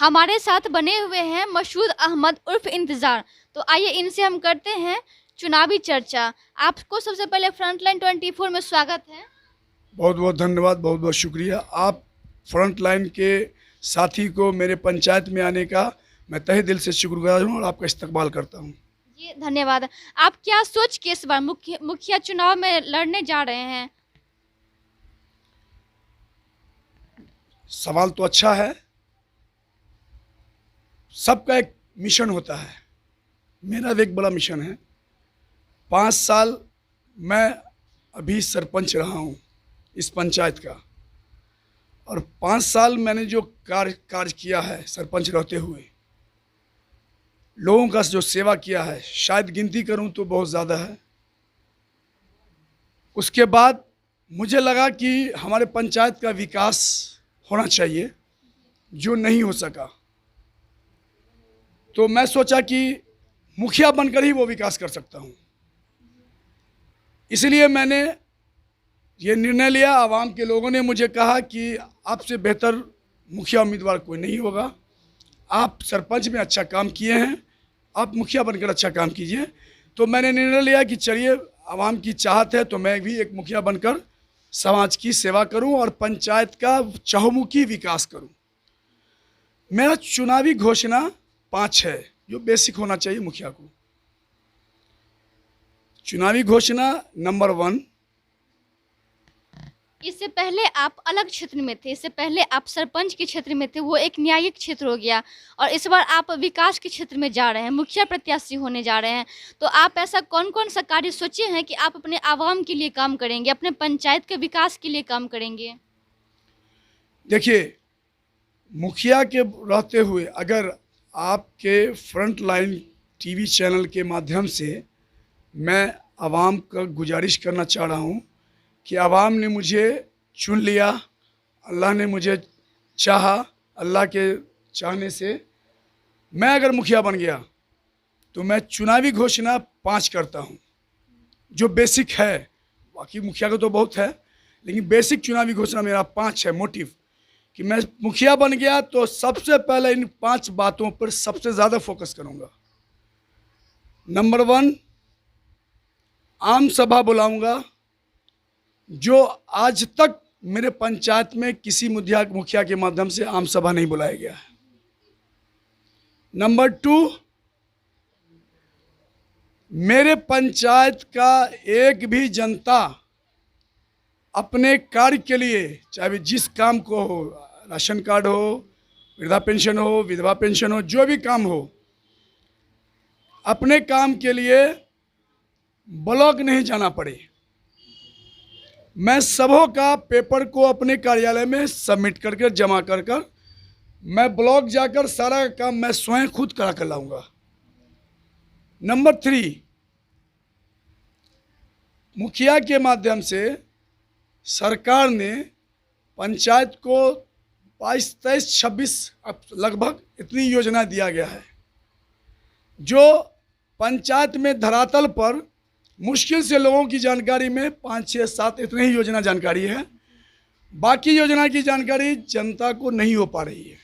हमारे साथ बने हुए हैं मसूद अहमद उर्फ इंतज़ार। तो आइए इनसे हम करते हैं चुनावी चर्चा। आपको सबसे पहले फ्रंटलाइन 24 में स्वागत है। बहुत बहुत धन्यवाद, बहुत बहुत शुक्रिया। आप फ्रंट लाइन के साथी को मेरे पंचायत में आने का मैं तहे दिल से शुक्रगुजार हूँ और आपका इस्तकबाल करता हूँ। जी धन्यवाद। आप क्या सोच के इस बार मुखिया चुनाव में लड़ने जा रहे हैं? सवाल तो अच्छा है। सबका एक मिशन होता है, मेरा भी एक बड़ा मिशन है। 5 साल मैं अभी सरपंच रहा हूँ इस पंचायत का, और 5 साल मैंने जो कार्य किया है सरपंच रहते हुए, लोगों का जो सेवा किया है, शायद गिनती करूं तो बहुत ज़्यादा है। उसके बाद मुझे लगा कि हमारे पंचायत का विकास होना चाहिए, जो नहीं हो सका। तो मैं सोचा कि मुखिया बनकर ही वो विकास कर सकता हूं। इसलिए मैंने ये निर्णय लिया। आवाम के लोगों ने मुझे कहा कि आपसे बेहतर मुखिया उम्मीदवार कोई नहीं होगा, आप सरपंच में अच्छा काम किए हैं, आप मुखिया बनकर अच्छा काम कीजिए। तो मैंने निर्णय लिया कि चलिए, आवाम की चाहत है तो मैं भी एक मुखिया बनकर समाज की सेवा करूं और पंचायत का चहुमुखी विकास करूं। मेरा चुनावी घोषणा 5 है, जो बेसिक होना चाहिए मुखिया को। चुनावी घोषणा नंबर 1, इससे पहले आप अलग क्षेत्र में थे, इससे पहले आप सरपंच के क्षेत्र में थे, वो एक न्यायिक क्षेत्र हो गया, और इस बार आप विकास के क्षेत्र में जा रहे हैं, मुखिया प्रत्याशी होने जा रहे हैं। तो आप ऐसा कौन कौन सा कार्य सोचे हैं कि आप अपने आवाम के लिए काम करेंगे, अपने पंचायत के विकास के लिए काम करेंगे? देखिए, मुखिया के रहते हुए अगर आपके फ्रंट लाइन टीवी चैनल के माध्यम से मैं आवाम का गुजारिश करना चाह रहा हूँ कि आवाम ने मुझे चुन लिया, अल्लाह ने मुझे चाहा, अल्लाह के चाहने से मैं अगर मुखिया बन गया तो मैं चुनावी घोषणा 5 करता हूँ, जो बेसिक है। बाकी मुखिया का तो बहुत है, लेकिन बेसिक चुनावी घोषणा मेरा 5 है। मोटिव कि मैं मुखिया बन गया तो सबसे पहले इन 5 बातों पर सबसे ज़्यादा फोकस करूँगा। नंबर 1, आम सभा बुलाऊंगा, जो आज तक मेरे पंचायत में किसी मुखिया के माध्यम से आम सभा नहीं बुलाया गया है। नंबर 2, मेरे पंचायत का एक भी जनता अपने कार्य के लिए, चाहे जिस काम को हो, राशन कार्ड हो, वृद्धा पेंशन हो, विधवा पेंशन हो, जो भी काम हो, अपने काम के लिए ब्लॉक नहीं जाना पड़े। मैं सबों का पेपर को अपने कार्यालय में सबमिट करके जमा कर मैं ब्लॉक जाकर सारा काम मैं स्वयं खुद करा कर लाऊंगा। नंबर 3, मुखिया के माध्यम से सरकार ने पंचायत को 22, 23, 26 लगभग इतनी योजना दिया गया है, जो पंचायत में धरातल पर मुश्किल से लोगों की जानकारी में 5, 6, 7 इतने ही योजना जानकारी है। बाकी योजना की जानकारी जनता को नहीं हो पा रही है।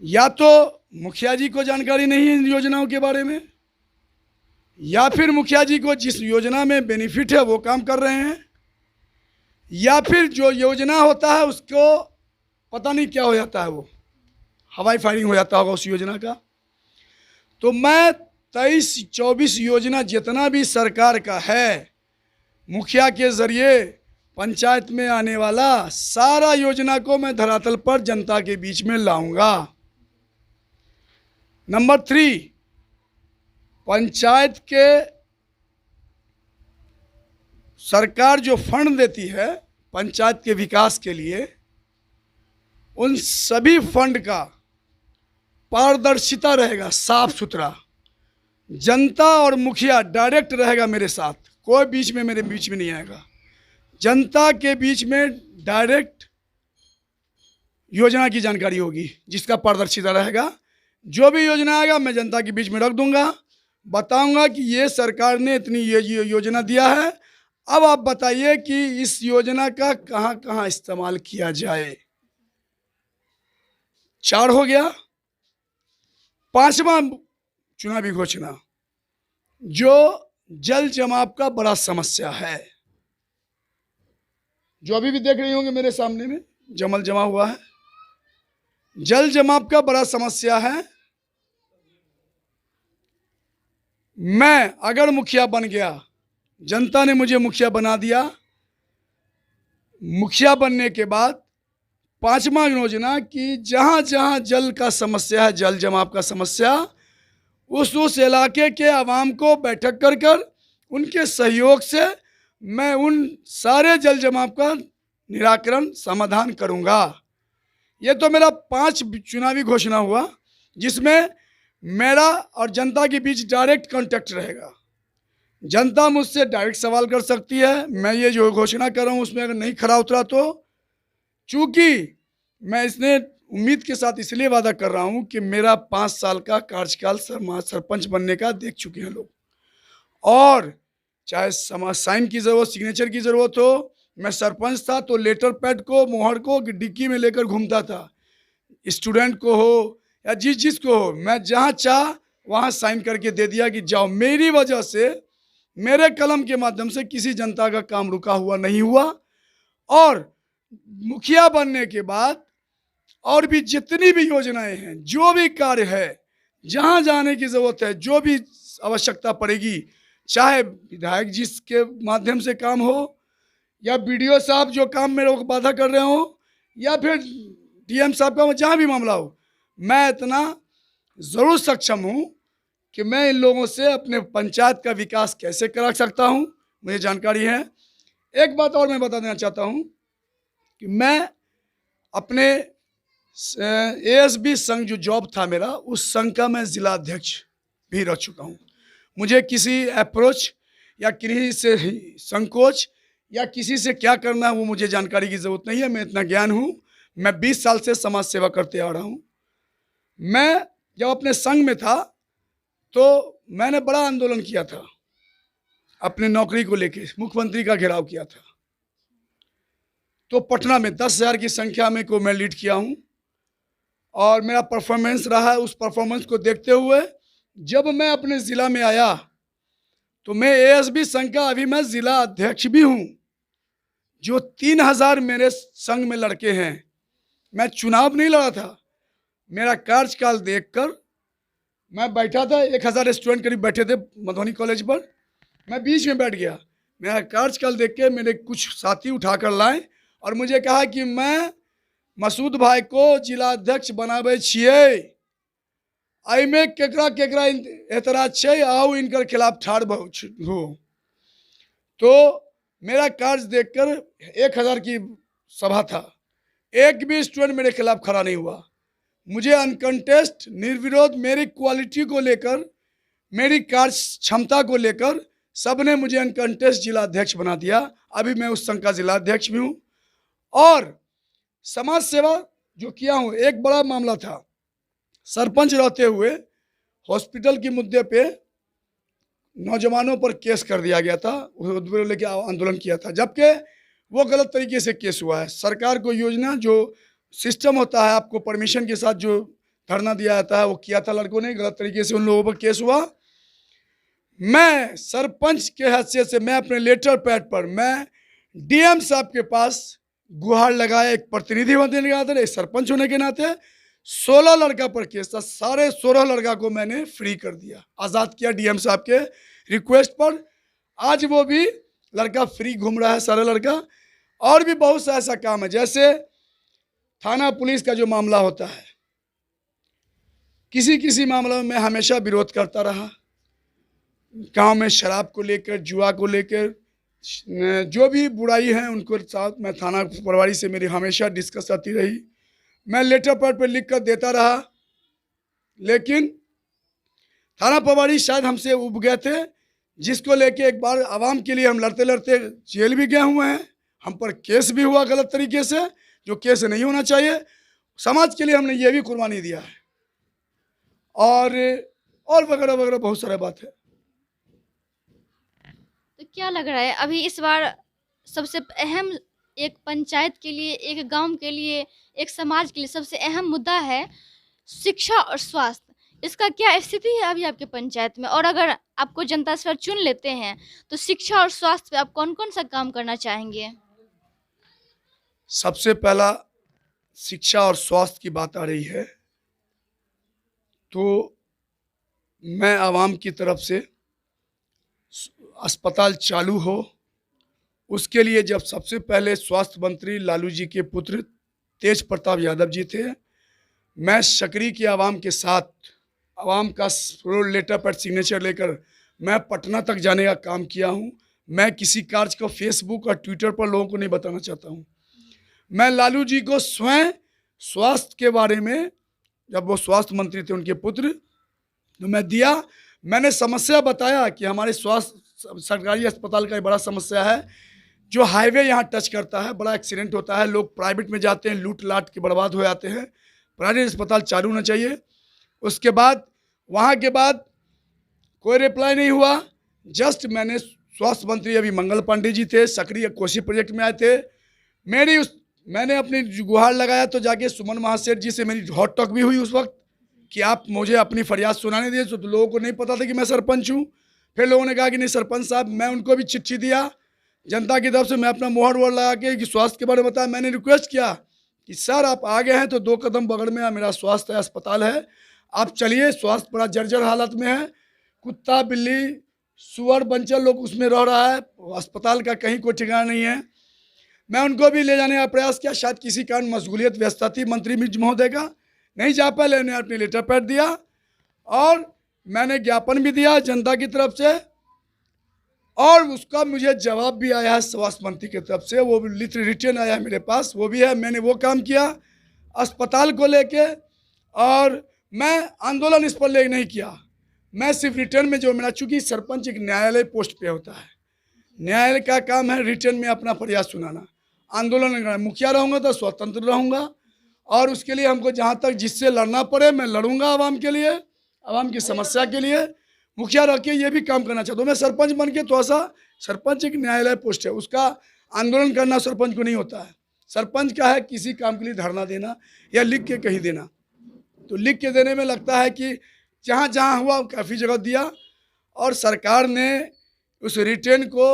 या तो मुखिया जी को जानकारी नहीं है इन योजनाओं के बारे में, या फिर मुखिया जी को जिस योजना में बेनिफिट है वो काम कर रहे हैं, या फिर जो योजना होता है उसको पता नहीं क्या हो जाता है, वो हवाई फायरिंग हो जाता होगा उस योजना का। तो मैं 23-24 योजना जितना भी सरकार का है, मुखिया के ज़रिए पंचायत में आने वाला सारा योजना को मैं धरातल पर जनता के बीच में लाऊंगा। नंबर 3, पंचायत के सरकार जो फंड देती है पंचायत के विकास के लिए, उन सभी फंड का पारदर्शिता रहेगा, साफ सुथरा। जनता और मुखिया डायरेक्ट रहेगा मेरे साथ, कोई बीच में मेरे बीच में नहीं आएगा। जनता के बीच में डायरेक्ट योजना की जानकारी होगी, जिसका पारदर्शिता रहेगा। जो भी योजना आएगा मैं जनता के बीच में रख दूंगा, बताऊंगा कि ये सरकार ने इतनी ये योजना दिया है, अब आप बताइए कि इस योजना का कहाँ कहाँ इस्तेमाल किया जाए। 4 हो गया। 5वां चुनावी घोषणा, जो जल जमाव का बड़ा समस्या है, जो अभी भी देख रही होंगे मेरे सामने में जमल जमा हुआ है, जल जमाव का बड़ा समस्या है। मैं अगर मुखिया बन गया, जनता ने मुझे मुखिया बना दिया, मुखिया बनने के बाद 5वां योजना कि जहाँ जहाँ जल का समस्या है, जल जमाव का समस्या, उस इलाके के आवाम को बैठक कर कर उनके सहयोग से मैं उन सारे जल जमाव का निराकरण समाधान करूंगा। ये तो मेरा 5 चुनावी घोषणा हुआ, जिसमें मेरा और जनता के बीच डायरेक्ट कांटेक्ट रहेगा। जनता मुझसे डायरेक्ट सवाल कर सकती है। मैं ये जो घोषणा कर रहा हूँ उसमें अगर नहीं खरा उतरा तो, चूंकि मैं इसने उम्मीद के साथ इसलिए वादा कर रहा हूँ कि मेरा 5 साल का कार्यकाल सरपंच बनने का देख चुके हैं लोग, और चाहे साइन की ज़रूरत, सिग्नेचर की ज़रूरत हो, मैं सरपंच था तो लेटर पैड को, मोहर को डिक्की में लेकर घूमता था। स्टूडेंट को हो या जिस को हो, मैं जहाँ चाह वहाँ साइन करके दे दिया कि जाओ। मेरी वजह से, मेरे कलम के माध्यम से किसी जनता का काम रुका हुआ नहीं हुआ। और मुखिया बनने के बाद और भी जितनी भी योजनाएं हैं, जो भी कार्य है, जहाँ जाने की ज़रूरत है, जो भी आवश्यकता पड़ेगी, चाहे विधायक जी के माध्यम से काम हो, या बीडीओ साहब जो काम मेरे को बाधा कर रहे हो, या फिर डीएम साहब का जहाँ भी मामला हो, मैं इतना ज़रूर सक्षम हूँ कि मैं इन लोगों से अपने पंचायत का विकास कैसे करा सकता हूँ, मुझे जानकारी है। एक बात और मैं बता देना चाहता हूँ कि मैं अपने एएसबी संघ जो जॉब था मेरा, उस संघ का मैं जिला अध्यक्ष भी रह चुका हूँ। मुझे किसी अप्रोच या किसी से संकोच या किसी से क्या करना है वो मुझे जानकारी की ज़रूरत नहीं है। मैं इतना ज्ञान हूँ। मैं 20 साल से समाज सेवा करते आ रहा हूँ। मैं जब अपने संघ में था तो मैंने बड़ा आंदोलन किया था, अपने नौकरी को लेके मुख्यमंत्री का घेराव किया था। तो पटना में 10,000 की संख्या में को मैं लीड किया हूँ, और मेरा परफॉर्मेंस रहा है। उस परफॉर्मेंस को देखते हुए जब मैं अपने ज़िला में आया तो मैं एएसबी संघ का अभी मैं ज़िला अध्यक्ष भी हूँ। जो 3,000 मेरे संघ में लड़के हैं, मैं चुनाव नहीं लड़ा था। मेरा कार्यकाल देखकर मैं बैठा था, 1,000 स्टूडेंट करीब बैठे थे मधुबनी कॉलेज पर, मैं बीच में बैठ गया। मेरा कार्यकाल देख के मेरे कुछ साथी उठाकर लाए और मुझे कहा कि मैं मसूद भाई को जिला अध्यक्ष बनाबे छिए, एहिमे केकरा केकरा एतराज छै, आओ इनकर खिलाफ ठाड़ हो। तो मेरा कार्य देखकर 1,000 की सभा था, एक भी स्टूडेंट मेरे खिलाफ खड़ा नहीं हुआ। मुझे अनकंटेस्ट, निर्विरोध, मेरी क्वालिटी को लेकर, मेरी कार्य क्षमता को लेकर सबने मुझे अनकंटेस्ट जिला अध्यक्ष बना दिया। अभी मैं उस संघ का जिला अध्यक्ष भी हूँ। और समाज सेवा जो किया हूँ, एक बड़ा मामला था, सरपंच रहते हुए हॉस्पिटल के मुद्दे पे नौजवानों पर केस कर दिया गया था, उस लेके आंदोलन किया था, जबकि वो गलत तरीके से केस हुआ है। सरकार को योजना जो सिस्टम होता है, आपको परमिशन के साथ जो धरना दिया जाता है, वो किया था लड़कों ने, गलत तरीके से उन लोगों पर केस हुआ। मैं सरपंच के हैसियत से मैं अपने लेटर पैड पर मैं डीएम साहब के पास गुहार लगाया, एक प्रतिनिधि होने के नाते, एक सरपंच होने के नाते। 16 लड़का पर केस था, सारे 16 लड़का को मैंने फ्री कर दिया, आज़ाद किया डीएम साहब के रिक्वेस्ट पर। आज वो भी लड़का फ्री घूम रहा है, सारे लड़का। और भी बहुत सा ऐसा काम है, जैसे थाना पुलिस का जो मामला होता है, किसी किसी मामले में मैं हमेशा विरोध करता रहा। गांव में शराब को लेकर, जुआ को लेकर, जो भी बुराई है उनको साथ मैं थाना प्रभारी से मेरी हमेशा डिस्कस आती रही। मैं लेटर पैड पर लिख कर देता रहा, लेकिन थाना प्रभारी शायद हमसे उब गए थे, जिसको लेके एक बार आवाम के लिए हम लड़ते लड़ते जेल भी गए हुए हैं। हम पर केस भी हुआ गलत तरीके से, जो केस नहीं होना चाहिए। समाज के लिए हमने ये भी कुर्बानी दिया है, और वगैरह वगैरह बहुत सारे बात है। तो क्या लग रहा है अभी इस बार सबसे अहम एक पंचायत के लिए, एक गांव के लिए, एक समाज के लिए सबसे अहम मुद्दा है शिक्षा और स्वास्थ्य। इसका क्या स्थिति है अभी आपके पंचायत में? और अगर आपको जनता इस बार चुन लेते हैं तो शिक्षा और स्वास्थ्य पे आप कौन-कौन सा काम करना चाहेंगे? सबसे पहला शिक्षा और स्वास्थ्य की बात आ रही है तो मैं आवाम की तरफ से अस्पताल चालू हो, उसके लिए जब सबसे पहले स्वास्थ्य मंत्री लालू जी के पुत्र तेज प्रताप यादव जी थे, मैं सकरी की आवाम के साथ आवाम का लेटर पर सिग्नेचर लेकर मैं पटना तक जाने का काम किया हूँ। मैं किसी कार्य को फेसबुक और ट्विटर पर लोगों को नहीं बताना चाहता हूँ। मैं लालू जी को स्वयं स्वास्थ्य के बारे में, जब वो स्वास्थ्य मंत्री थे उनके पुत्र, तो मैं दिया, मैंने समस्या बताया कि हमारे स्वास्थ्य सरकारी अस्पताल का एक बड़ा समस्या है, जो हाईवे यहाँ टच करता है, बड़ा एक्सीडेंट होता है, लोग प्राइवेट में जाते हैं, लूट लाट के बर्बाद हो जाते हैं। प्राइवेट अस्पताल चालू होना चाहिए। उसके बाद वहाँ के बाद कोई रिप्लाई नहीं हुआ। जस्ट मैंने स्वास्थ्य मंत्री अभी मंगल पांडे जी थे, सक्रिय कोसी प्रोजेक्ट में आए थे, मैंने अपनी गुहार लगाया तो जाके सुमन महासेठ जी से मेरी हॉट टॉक भी हुई उस वक्त कि आप मुझे अपनी फरियाद सुनाने दिए। तो लोगों को नहीं पता था कि मैं सरपंच हूँ। फिर लोगों ने कहा कि नहीं सरपंच साहब, मैं उनको भी चिट्ठी दिया जनता की तरफ से, मैं अपना मोहर वोहर लगा के कि स्वास्थ्य के बारे में बताया। मैंने रिक्वेस्ट किया कि सर आप आ गए हैं तो 2 कदम बगल में मेरा स्वास्थ्य अस्पताल है, आप चलिए। स्वास्थ्य बड़ा जर्जर हालत में है, कुत्ता बिल्ली सुअर बंचर लोग उसमें रह रहा है, अस्पताल का कहीं कोई ठिकाना नहीं है। मैं उनको भी ले जाने का प्रयास किया, शायद किसी कारण मशगूलियत व्यस्तता थी मंत्री महोदय का, नहीं जा पाए। मैंने अपने लेटर पैड दिया और मैंने ज्ञापन भी दिया जनता की तरफ से, और उसका मुझे जवाब भी आया है स्वास्थ्य मंत्री की तरफ से, वो रिटर्न आया है मेरे पास, वो भी है। मैंने वो काम किया अस्पताल को लेके, और मैं आंदोलन इस पर ले नहीं किया। मैं सिर्फ रिटर्न में जो मेरा, चूँकि सरपंच एक न्यायालय पोस्ट पे होता है, न्यायालय का काम है रिटर्न में अपना फरियाद सुनाना, आंदोलन करना। मुखिया रहूँगा तो स्वतंत्र रहूँगा, और उसके लिए हमको जहाँ तक जिससे लड़ना पड़े मैं लड़ूंगा आवाम के लिए, आवाम की समस्या के लिए। मुखिया रह के ये भी काम करना चाहता हूँ। मैं सरपंच बन के थोड़ा सा, सरपंच एक न्यायालय पोस्ट है, उसका आंदोलन करना सरपंच को नहीं होता है। सरपंच का है किसी काम के लिए धरना देना या लिख के कहीं देना। तो लिख के देने में लगता है कि जहाँ जहाँ हुआ काफ़ी जगह दिया, और सरकार ने उस रिटर्न को,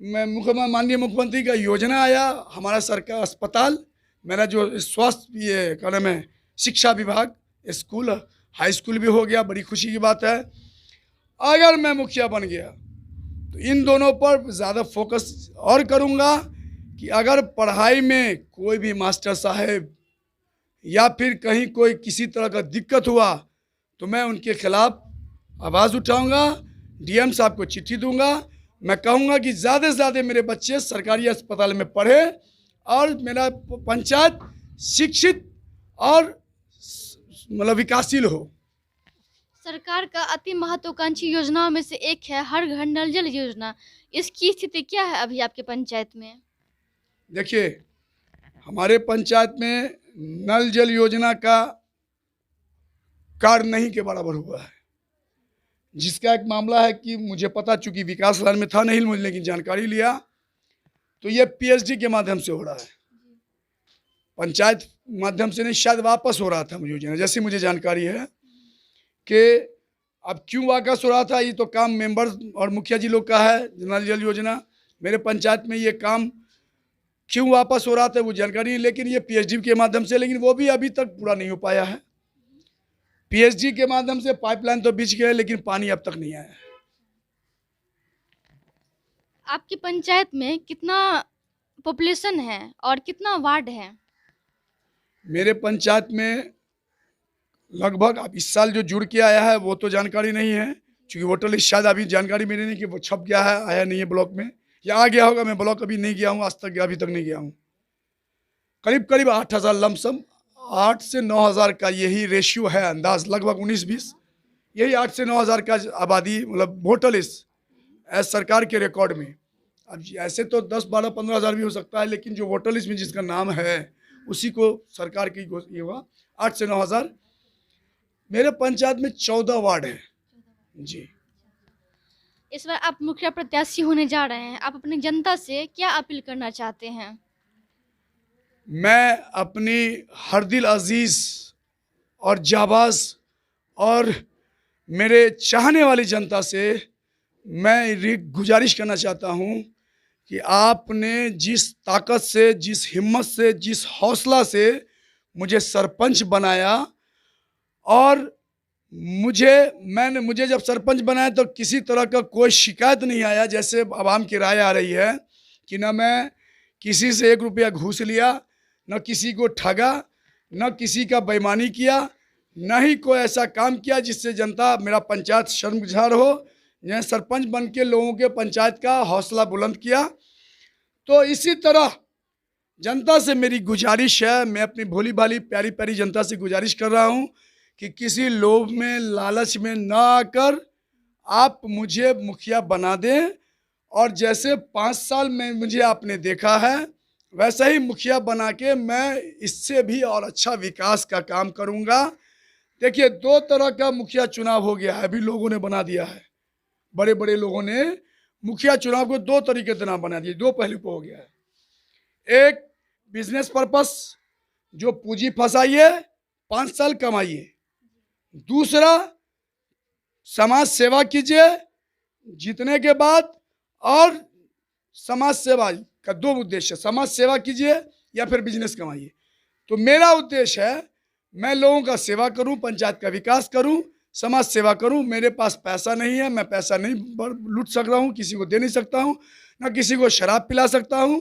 माननीय मुख्यमंत्री का योजना आया, हमारा सरकार अस्पताल, मेरा जो स्वास्थ्य ये क्या नाम है शिक्षा विभाग, स्कूल हाई स्कूल भी हो गया, बड़ी खुशी की बात है। अगर मैं मुखिया बन गया तो इन दोनों पर ज़्यादा फोकस और करूँगा कि अगर पढ़ाई में कोई भी मास्टर साहब या फिर कहीं कोई किसी तरह का दिक्कत हुआ तो मैं उनके खिलाफ आवाज़ उठाऊंगा, डीएम साहब को चिट्ठी दूंगा। मैं कहूँगा कि ज़्यादा से ज़्यादा मेरे बच्चे सरकारी अस्पताल में पढ़े और मेरा पंचायत शिक्षित और मतलब विकासशील हो। सरकार का अति महत्वाकांक्षी योजनाओं में से एक है हर घर नल जल योजना। इसकी स्थिति क्या है अभी आपके पंचायत में? देखिए, हमारे पंचायत में नल जल योजना का कार्य नहीं के बराबर हुआ है, जिसका एक मामला है कि मुझे पता, चूंकि विकास लाइन में था नहीं मुझे, लेकिन जानकारी लिया तो ये पीएचडी के माध्यम से हो रहा है, पंचायत माध्यम से नहीं, शायद वापस हो रहा था मुझे योजना, जैसे मुझे जानकारी है कि अब क्यों वापस हो रहा था, ये तो काम मेंबर और मुखिया जी लोग का है। नल जल योजना मेरे पंचायत में ये काम क्यों वापस हो रहा था वो जानकारी नहीं, लेकिन ये पीएचडी के माध्यम से, लेकिन वो भी अभी तक पूरा नहीं हो पाया है। पीएचडी के माध्यम से पाइपलाइन तो बिछ गए, लेकिन पानी अब तक नहीं आया है। आपकी पंचायत में कितना पॉपुलेशन है और कितना वार्ड है? मेरे पंचायत में लगभग, अब इस साल जो जुड़ के आया है वो तो जानकारी नहीं है, क्योंकि वोटर लिस्ट शायद अभी जानकारी मेरी नहीं कि वो छप गया है, आया नहीं है ब्लॉक में, या आ गया होगा, मैं ब्लॉक अभी नहीं गया हूँ, आज तक अभी तक नहीं गया हूँ। करीब करीब 8,000 लमसम, 8 से 9,000 का यही रेशियो है, अंदाज लगभग 19-20, यही 8 से 9,000 का आबादी मतलब वोटर लिस्ट एज सरकार के रिकॉर्ड में। अब ऐसे तो 10, 12, 15,000 भी हो सकता है, लेकिन जो वोटर लिस्ट में जिसका नाम है उसी को सरकार की ये हुआ 8 से 9,000। मेरे पंचायत में 14 वार्ड हैं जी। इस बार आप मुखिया प्रत्याशी होने जा रहे हैं, आप अपनी जनता से क्या अपील करना चाहते हैं? मैं अपनी हर दिल अजीज़ और जाबाज और मेरे चाहने वाली जनता से मैं गुजारिश करना चाहता हूँ कि आपने जिस ताकत से, जिस हिम्मत से, जिस हौसला से मुझे सरपंच बनाया, और मुझे जब सरपंच बनाया तो किसी तरह का कोई शिकायत नहीं आया, जैसे आवाम की राय आ रही है कि न मैं किसी से 1 रुपया घूस लिया, न किसी को ठगा, न किसी का बेईमानी किया, न ही कोई ऐसा काम किया जिससे जनता मेरा पंचायत शर्मसार हो। मैं सरपंच बन के लोगों के पंचायत का हौसला बुलंद किया। तो इसी तरह जनता से मेरी गुजारिश है, मैं अपनी भोली भाली प्यारी प्यारी जनता से गुजारिश कर रहा हूँ कि किसी लोभ में, लालच में ना आकर आप मुझे मुखिया बना दें, और जैसे 5 साल में मुझे आपने देखा है वैसा ही मुखिया बना के मैं इससे भी और अच्छा विकास का काम करूँगा। देखिए, 2 तरह का मुखिया चुनाव हो गया है, अभी लोगों ने बना दिया है, बड़े बड़े लोगों ने मुखिया चुनाव को 2 तरीके से बना दिए, 2 पहलू को हो गया है। एक बिजनेस पर्पस, जो पूंजी फंसाइए 5 साल कमाइए। दूसरा, समाज सेवा कीजिए जीतने के बाद, और समाज सेवा का 2 उद्देश्य, समाज सेवा कीजिए या फिर बिजनेस कमाइए। तो मेरा उद्देश्य है मैं लोगों का सेवा करूं, पंचायत का विकास करूं, समाज सेवा करूं। मेरे पास पैसा नहीं है, मैं पैसा नहीं लूट सक रहा हूं, किसी को दे नहीं सकता हूं, ना किसी को शराब पिला सकता हूं,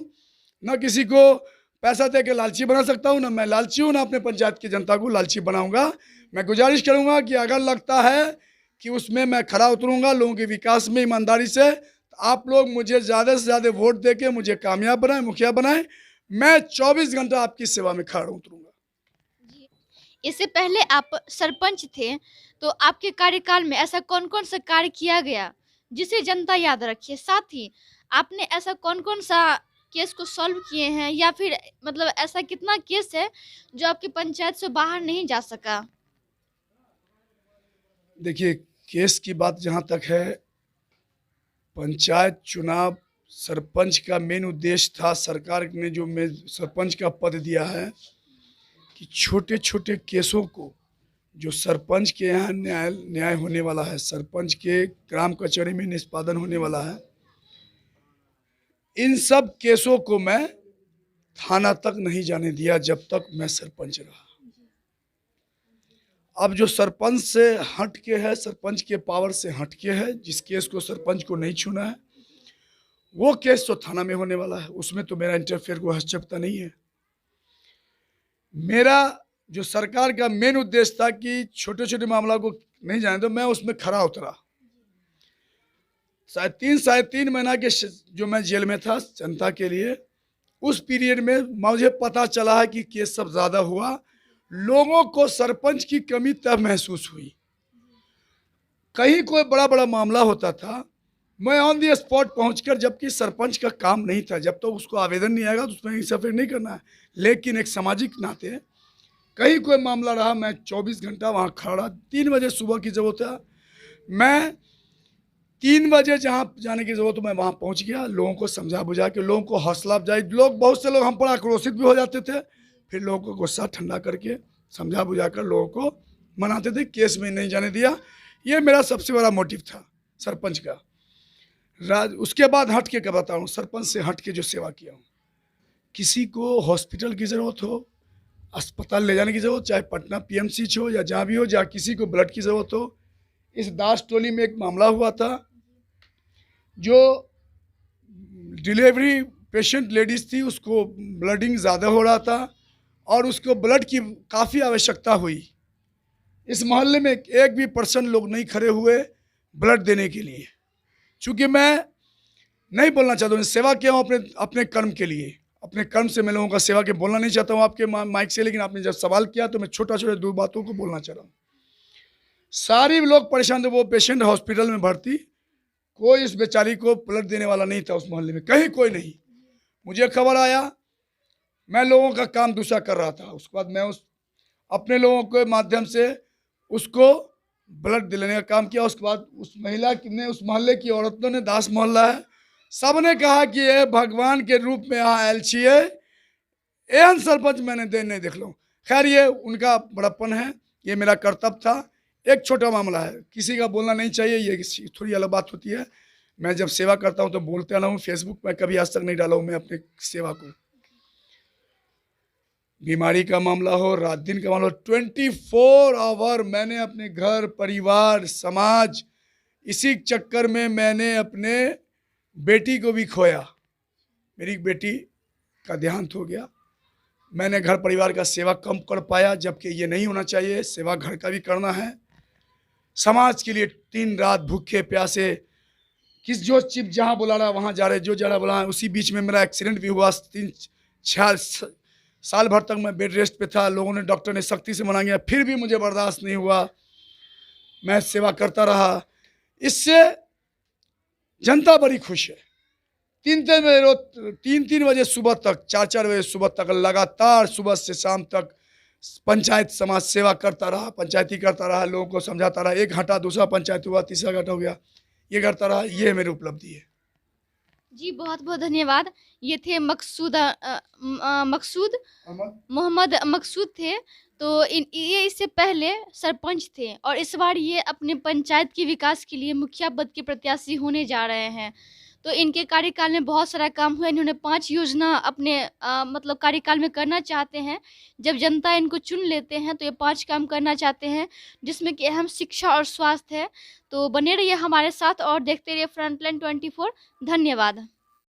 ना किसी को पैसा दे के लालची बना सकता हूं, ना मैं लालची हूं, ना अपने पंचायत की जनता को लालची बनाऊंगा। मैं गुजारिश करूंगा कि अगर लगता है कि उसमें मैं खरा उतरूंगा लोगों के विकास में ईमानदारी से, तो आप लोग मुझे ज़्यादा से ज़्यादा वोट दे के मुझे कामयाब बनाएं, मुखिया बनाएं। मैं 24 घंटा आपकी सेवा में खड़ा उतरूंगा। जी। इससे पहले आप सरपंच थे, तो आपके कार्यकाल में ऐसा कौन-कौन सा कार्य किया गया जिसे जनता याद रखे? साथ ही आपने ऐसा कौन-कौन सा केस को सॉल्व किए हैं, या फिर मतलब ऐसा कितना केस है जो आपकी पंचायत से बाहर नहीं जा सका? देखिए, केस की बात जहाँ तक है, पंचायत चुनाव सरपंच का मेन उद्देश्य था। सरकार ने जो मैं सरपंच का पद दिया है कि छोटे छोटे केसों को जो सरपंच के यहाँ न्याय होने वाला है, सरपंच के ग्राम कचहरी में निष्पादन होने वाला है, इन सब केसों को मैं थाना तक नहीं जाने दिया जब तक मैं सरपंच रहा। अब जो सरपंच से हट के है, सरपंच के पावर से हट के है, जिस केस को सरपंच को नहीं छूना है, वो केस तो थाना में होने वाला है, उसमें तो मेरा इंटरफेयर को हस्तक्षेपता नहीं है। मेरा जो सरकार का मेन उद्देश्य था कि छोटे छोटे मामला को नहीं जाने दो, मैं उसमें खरा उतरा। साढ़े तीन महीना के जो मैं जेल में था जनता के लिए, उस पीरियड में मुझे पता चला है कि केस सब ज़्यादा हुआ, लोगों को सरपंच की कमी तब महसूस हुई। कहीं कोई बड़ा बड़ा मामला होता था, मैं ऑन दी स्पॉट पहुंचकर, जबकि सरपंच का काम नहीं था, जब तक तो उसको आवेदन नहीं आएगा तो उसमें इंटरफेयर नहीं करना है, लेकिन एक सामाजिक नाते कहीं कोई मामला रहा, मैं 24 घंटा वहाँ खड़ा। 3 बजे सुबह की ज़रूरत है, मैं 3 बजे जहाँ जाने की ज़रूरत, मैं वहाँ पहुँच गया, लोगों को समझा बुझा के, लोगों को हौसला अफजाई, बहुत से लोग हम पर आक्रोशित भी हो जाते थे, फिर लोगों को गुस्सा ठंडा करके समझा बुझा कर लोगों को मनाते थे, केस में नहीं जाने दिया। ये मेरा सबसे बड़ा मोटिव था सरपंच का। उसके बाद हट के क्या बताऊँ, सरपंच से हट के जो सेवा किया हूँ, किसी को हॉस्पिटल की ज़रूरत हो, अस्पताल ले जाने की ज़रूरत, चाहे पटना PMC हो या जहाँ भी हो, जहाँ किसी को ब्लड की ज़रूरत हो। इस दास टोली में एक मामला हुआ था, जो डिलीवरी पेशेंट लेडीज़ थी, उसको ब्लडिंग ज़्यादा हो रहा था और उसको ब्लड की काफ़ी आवश्यकता हुई। इस मोहल्ले में एक भी पर्सन लोग नहीं खड़े हुए ब्लड देने के लिए। चूँकि मैं नहीं बोलना चाहता हूँ, सेवा किया हूँ अपने कर्म के लिए, अपने कर्म से मैं लोगों का सेवा के बोलना नहीं चाहता हूँ आपके माइक से, लेकिन आपने जब सवाल किया तो मैं छोटा छोटा 2 बातों को बोलना चाह रहा हूँ। सारी लोग परेशान थे, वो पेशेंट हॉस्पिटल में भर्ती, कोई इस बेचारी को ब्लड देने वाला नहीं था उस मोहल्ले में, कहीं कोई नहीं। मुझे खबर आया, मैं लोगों का काम दूसरा कर रहा था, उसके बाद मैं अपने लोगों के माध्यम से उसको ब्लड दिलाने का काम किया। उसके बाद उस महिला ने, उस मोहल्ले की औरतों ने, दास मोहल्ला है, सब ने कहा कि ये भगवान के रूप में यहाँ आयल छिए, एहन सरपंच मैंने नहीं देख लो। खैर ये उनका बड़प्पन है, ये मेरा कर्तव्य था। एक छोटा मामला है, किसी का बोलना नहीं चाहिए, ये थोड़ी अलग बात होती है। मैं जब सेवा करता हूँ तो बोलते ना हूँ। फेसबुक में कभी आज तक नहीं डाला हूँ मैं अपने सेवा को। बीमारी का मामला हो, रात दिन का मामला हो, 24 आवर मैंने अपने घर परिवार समाज, इसी चक्कर में मैंने अपने बेटी को भी खोया। मेरी बेटी का देहांत हो गया। मैंने घर परिवार का सेवा कम कर पाया, जबकि ये नहीं होना चाहिए। सेवा घर का भी करना है, समाज के लिए दिन रात भूखे प्यासे, किस जो चिप जहाँ बुला रहा वहाँ जा रहे, जो जा रहा बुला। उसी बीच में मेरा एक्सीडेंट भी हुआ। 3-4 साल भर तक मैं बेड रेस्ट पे था। लोगों ने, डॉक्टर ने सख्ती से मना किया, फिर भी मुझे बर्दाश्त नहीं हुआ। मैं सेवा करता रहा। इससे जनता बड़ी खुश है। 3-3 बजे सुबह तक, 4-4 बजे सुबह तक लगातार सुबह से शाम तक पंचायत समाज सेवा करता रहा, पंचायती करता रहा, लोगों को समझाता रहा। एक घंटा दूसरा पंचायत हुआ, तीसरा घंटा हो गया, ये करता रहा। ये मेरी उपलब्धि है। जी बहुत बहुत धन्यवाद। ये थे मकसूद मकसूद अहमद। मोहम्मद मकसूद थे। तो ये इससे पहले सरपंच थे और इस बार ये अपने पंचायत के विकास के लिए मुखिया पद के प्रत्याशी होने जा रहे हैं। तो इनके कार्यकाल में बहुत सारा काम हुआ। इन्होंने 5 योजना अपने मतलब कार्यकाल में करना चाहते हैं। जब जनता इनको चुन लेते हैं तो ये 5 काम करना चाहते हैं, जिसमें कि अहम शिक्षा और स्वास्थ्य है। तो बने रहिए हमारे साथ और देखते रहिए फ्रंटलाइन 24। धन्यवाद।